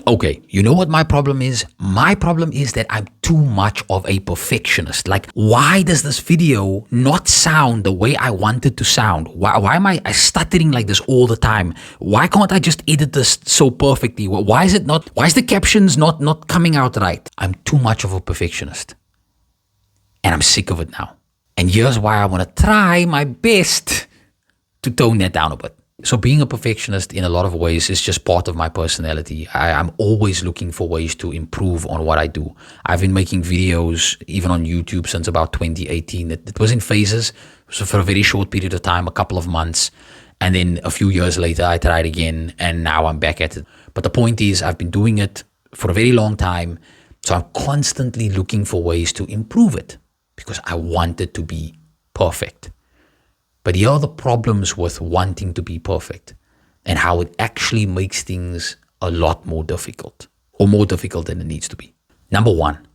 Okay, you know what my problem is? My problem is that I'm too much of a perfectionist. Like, why does this video not sound the way I want it to sound? Why am I stuttering like this all the time? Why can't I just edit this so perfectly? Why is it not? Why is the captions not coming out right? I'm too much of a perfectionist, and I'm sick of it now. And here's why I want to try my best to tone that down a bit. So being a perfectionist in a lot of ways is just part of my personality. I'm always looking for ways to improve on what I do. I've been making videos even on YouTube since about 2018. It was in phases. So for a very short period of time, a couple of months. And then a few years later, I tried again. And now I'm back at it. But the point is, I've been doing it for a very long time. So I'm constantly looking for ways to improve it because I want it to be perfect. But here are the problems with wanting to be perfect and how it actually makes things a lot more difficult, or more difficult than it needs to be. Number one,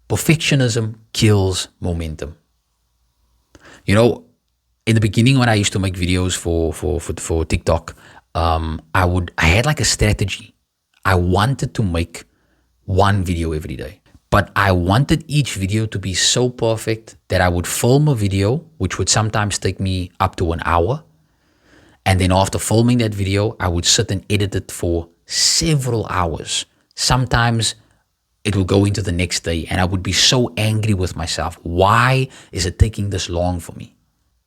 perfectionism kills momentum. You know, in the beginning when I used to make videos for TikTok, I had like a strategy. I wanted to make one video every day. But I wanted each video to be so perfect that I would film a video, which would sometimes take me up to an hour. And then after filming that video, I would sit and edit it for several hours. Sometimes it will go into the next day and I would be so angry with myself. Why is it taking this long for me?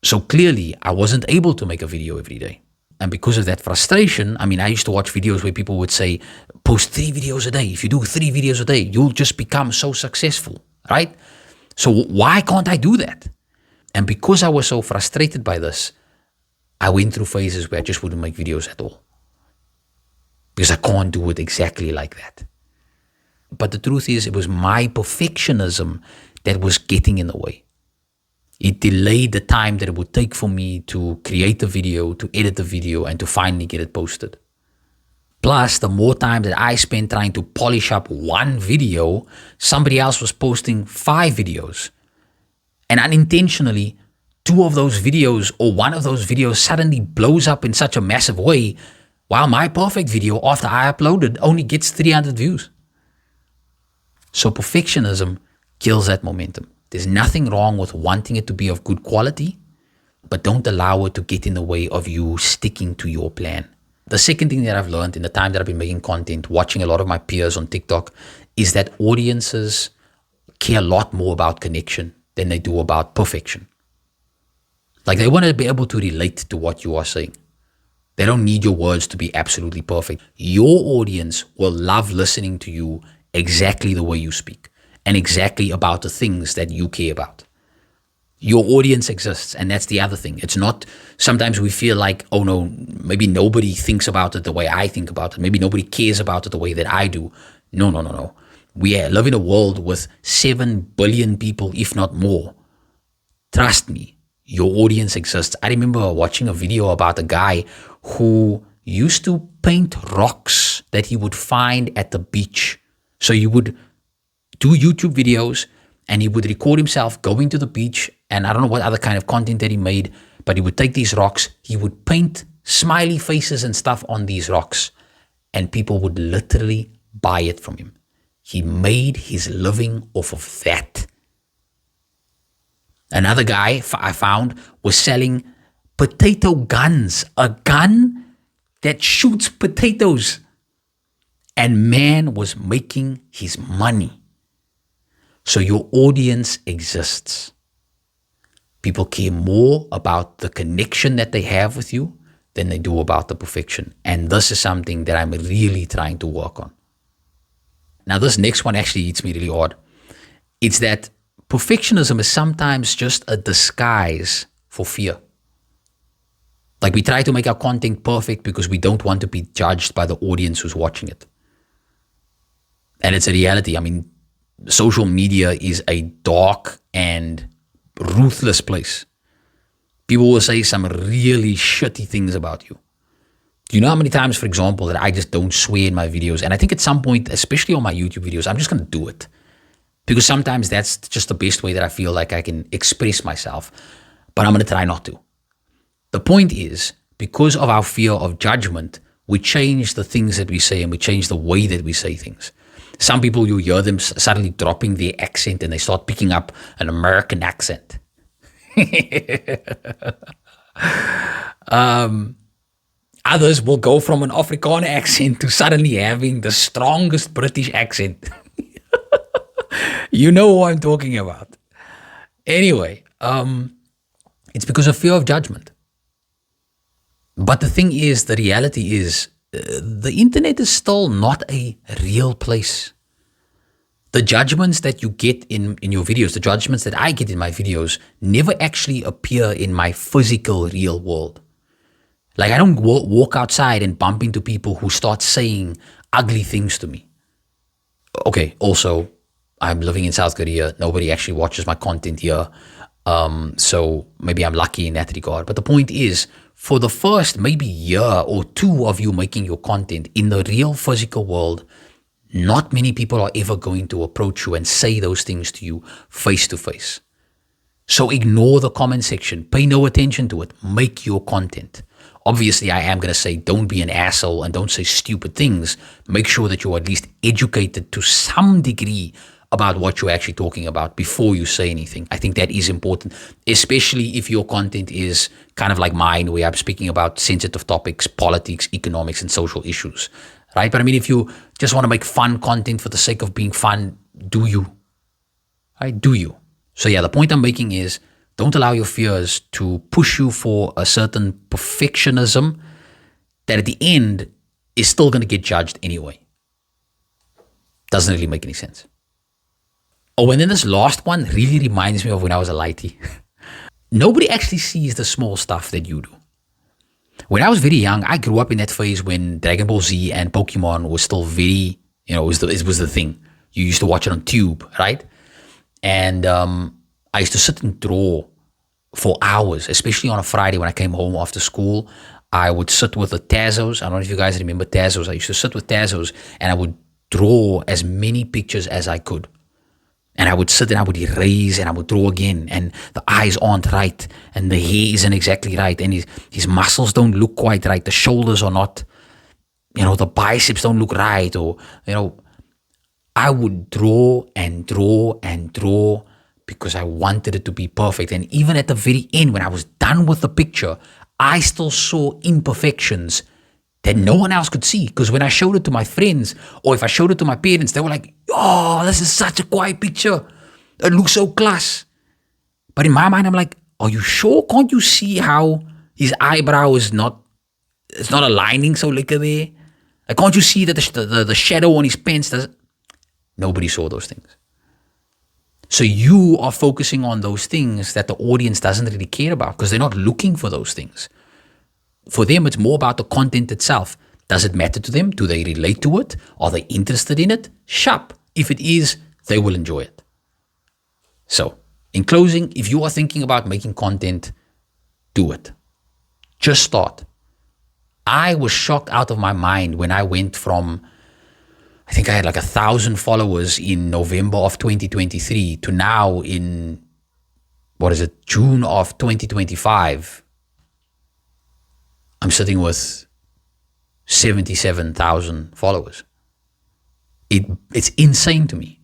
So clearly, I wasn't able to make a video every day. And because of that frustration, I used to watch videos where people would say, post 3 videos a day. If you do 3 videos a day, you'll just become so successful, right? So why can't I do that? And because I was so frustrated by this, I went through phases where I just wouldn't make videos at all. Because I can't do it exactly like that. But the truth is, it was my perfectionism that was getting in the way. It delayed the time that it would take for me to create the video, to edit the video, and to finally get it posted. Plus, the more time that I spent trying to polish up one video, somebody else was posting 5 videos. And unintentionally, 2 of those videos or one of those videos suddenly blows up in such a massive way, while my perfect video, after I uploaded, only gets 300 views. So perfectionism kills that momentum. There's nothing wrong with wanting it to be of good quality, but don't allow it to get in the way of you sticking to your plan. The second thing that I've learned in the time that I've been making content, watching a lot of my peers on TikTok, is that audiences care a lot more about connection than they do about perfection. Like, they want to be able to relate to what you are saying. They don't need your words to be absolutely perfect. Your audience will love listening to you exactly the way you speak and exactly about the things that you care about. Your audience exists, and that's the other thing. It's not, sometimes we feel like, oh no, maybe nobody thinks about it the way I think about it. Maybe nobody cares about it the way that I do. No. We live in a world with 7 billion people, if not more. Trust me, your audience exists. I remember watching a video about a guy who used to paint rocks that he would find at the beach. So you would do YouTube videos and he would record himself going to the beach, and I don't know what other kind of content that he made, but he would take these rocks, he would paint smiley faces and stuff on these rocks, and people would literally buy it from him. He made his living off of that. Another guy I found was selling potato guns, a gun that shoots potatoes, and man was making his money. So your audience exists. People care more about the connection that they have with you than they do about the perfection. And this is something that I'm really trying to work on. Now, this next one actually hits me really hard. It's that perfectionism is sometimes just a disguise for fear. Like, we try to make our content perfect because we don't want to be judged by the audience who's watching it. And it's a reality. Social media is a dark and ruthless place. People will say some really shitty things about you. Do you know how many times, for example, that I just don't swear in my videos? And I think at some point, especially on my YouTube videos, I'm just going to do it. Because sometimes that's just the best way that I feel like I can express myself. But I'm going to try not to. The point is, because of our fear of judgment, We change the things that we say and we change the way that we say things. Some people, you hear them suddenly dropping their accent and they start picking up an American accent. Others will go from an Afrikaner accent to suddenly having the strongest British accent. You know who I'm talking about. Anyway, it's because of fear of judgment. But the thing is, the reality is, the internet is still not a real place. The judgments that you get in your videos, the judgments that I get in my videos, never actually appear in my physical real world. Like, I don't walk outside and bump into people who start saying ugly things to me. Okay, also, I'm living in South Korea. Nobody actually watches my content here. So maybe I'm lucky in that regard. But the point is, for the first maybe year or two of you making your content in the real physical world, not many people are ever going to approach you and say those things to you face to face. So ignore the comment section. Pay no attention to it. Make your content. Obviously, I am going to say don't be an asshole and don't say stupid things. Make sure that you're at least educated to some degree about what you're actually talking about before you say anything. I think that is important, especially if your content is kind of like mine, where I'm speaking about sensitive topics, politics, economics, and social issues, right? But I mean, if you just want to make fun content for the sake of being fun, do you? Right? Do you? So yeah, the point I'm making is don't allow your fears to push you for a certain perfectionism that at the end is still going to get judged anyway. Doesn't really make any sense. Oh, and then this last one really reminds me of when I was a lighty. Nobody actually sees the small stuff that you do. When I was very young, I grew up in that phase when Dragon Ball Z and Pokemon was still very, it was the thing. You used to watch it on Tube, right? And I used to sit and draw for hours, especially on a Friday when I came home after school. I would sit with the Tazos. I don't know if you guys remember Tazos. I used to sit with Tazos and I would draw as many pictures as I could. And I would sit and I would erase and I would draw again. And the eyes aren't right. And the hair isn't exactly right. And his muscles don't look quite right. The shoulders are not, the biceps don't look right. Or, I would draw and draw and draw because I wanted it to be perfect. And even at the very end, when I was done with the picture, I still saw imperfections that no one else could see. Because when I showed it to my friends, or if I showed it to my parents, they were like, oh, this is such a quiet picture. It looks so class. But in my mind, I'm like, are you sure? Can't you see how his eyebrow is it's not aligning so lekker there? Like, can't you see that the shadow on his pants does? Nobody saw those things. So you are focusing on those things that the audience doesn't really care about because they're not looking for those things. For them, it's more about the content itself. Does it matter to them? Do they relate to it? Are they interested in it? Sharp. If it is, they will enjoy it. So, in closing, if you are thinking about making content, do it. Just start. I was shocked out of my mind when I went from, I think I had like 1,000 followers in November of 2023 to now in, June of 2025. I'm sitting with 77,000 followers. It's insane to me.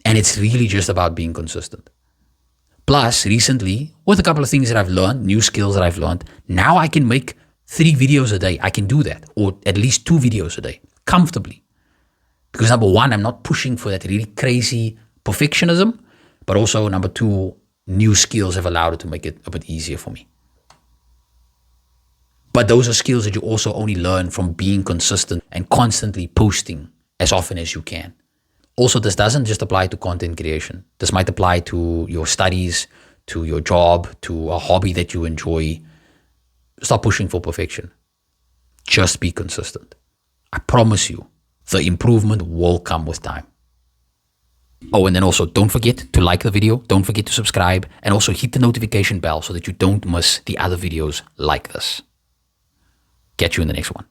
And it's really just about being consistent. Plus, recently, with a couple of things that I've learned, new skills that I've learned, now I can make 3 videos a day. I can do that. Or at least 2 videos a day, comfortably. Because number one, I'm not pushing for that really crazy perfectionism. But also, number 2, new skills have allowed it to make it a bit easier for me. But those are skills that you also only learn from being consistent and constantly posting as often as you can. Also, this doesn't just apply to content creation. This might apply to your studies, to your job, to a hobby that you enjoy. Stop pushing for perfection. Just be consistent. I promise you, the improvement will come with time. Oh, and then also don't forget to like the video. Don't forget to subscribe and also hit the notification bell so that you don't miss the other videos like this. Catch you in the next one.